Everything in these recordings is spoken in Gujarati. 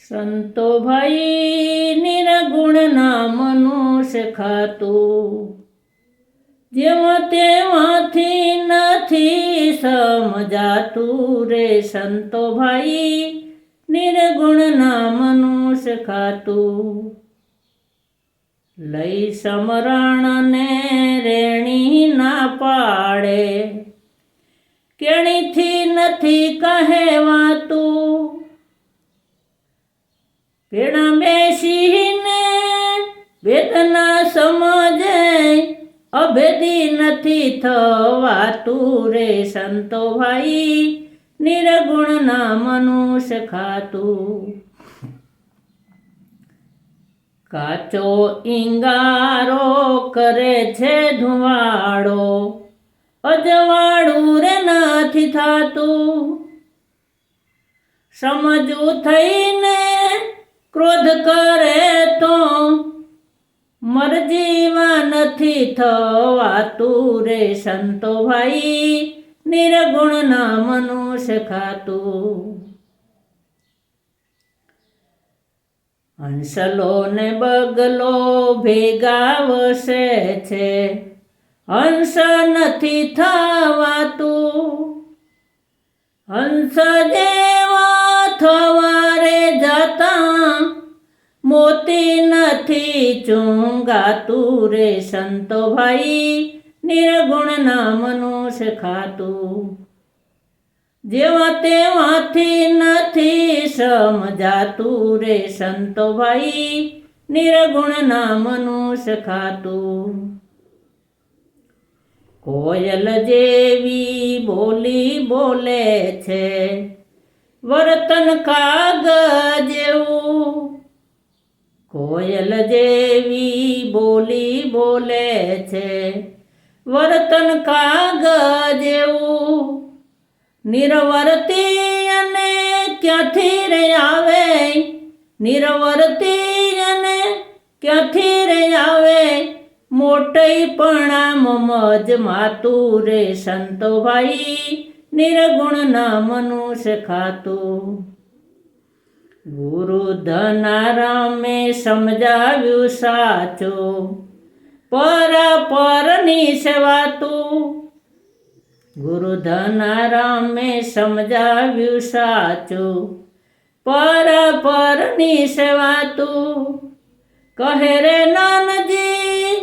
સંતો ભાઈ નિર્ગુણના મનુષ્ય ખાતું, જેમાં તેમાંથી નથી સમજાતું રે. સંતો ભાઈ નિર્ગુણના મનુષ્ય ખાતું, લઈ સમરણ ને રેણી ના પાડે, કેણીથી નથી કહેવાતું. પેણા બેસીને વેદના સમજે, અભેદી નથી થવાતું રે. સંતો ભાઈ નિર્ગુણના મનુષ્ય ખાતું, કાચો ઈંગારો કરે છે ધુવાડો, અજવાળું રે નથી થાતું. સમજવું થઈને ક્રોધ કરે તો મરજીમાં નથી થવાતું રે. સંતો ભાઈ નિર્ગુણના મનુષ્ય ખાતું, હંસલો ને બગલો ભેગા વસે છે, હંસ નથી થવાતું. હંસ જેવા થવારે જતા મોતી નથી ચૂંગાતું રે. સંતો ભાઈ નિર્ગુણના મનુષ્ય ખાતું, જેવા તેમાંથી નથી સમજાતું રે. સંતો ભાઈ નિર્ગુણના મનુષ્ય ખાતું, કોયલ જેવી બોલી બોલે છે, વર્તન કાગ જેવું. કોયલ જેવી બોલી બોલે છે, વર્તન કાગ જેવું. નિરવર્તી અને ક્યાંથી રે આવે, નિરવર્તી અને ક્યાંથી રે આવે. મોટઈપણા મજ માતું રે. સંતો ભાઈ નિર્ગુણના મનુષ્ય ખાતું, ગુરુ ધનારામે સમજાવ્યું સાચું, પરની સેવાતું. ગુરુ ધનારામે સમજાવ્યું સાચું, પરની સેવાતું. કહે રે નાનજી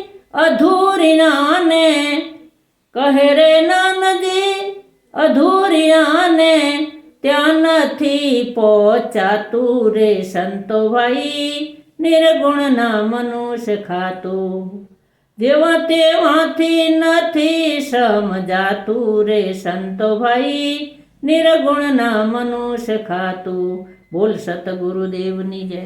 અધૂરી નાને, કહે રે નાનજી અધૂરી આને, ત્યાં નથી પહોંચાતું રે. સંતો ભાઈ નિર્ગુણના મનુષ્ય ખાતું, જેવા તેમાંથી નથી સમજાતું રે. સંતો ભાઈ નિર્ગુણના મનુષ્ય ખાતું. બોલ સતગુરુદેવની જય.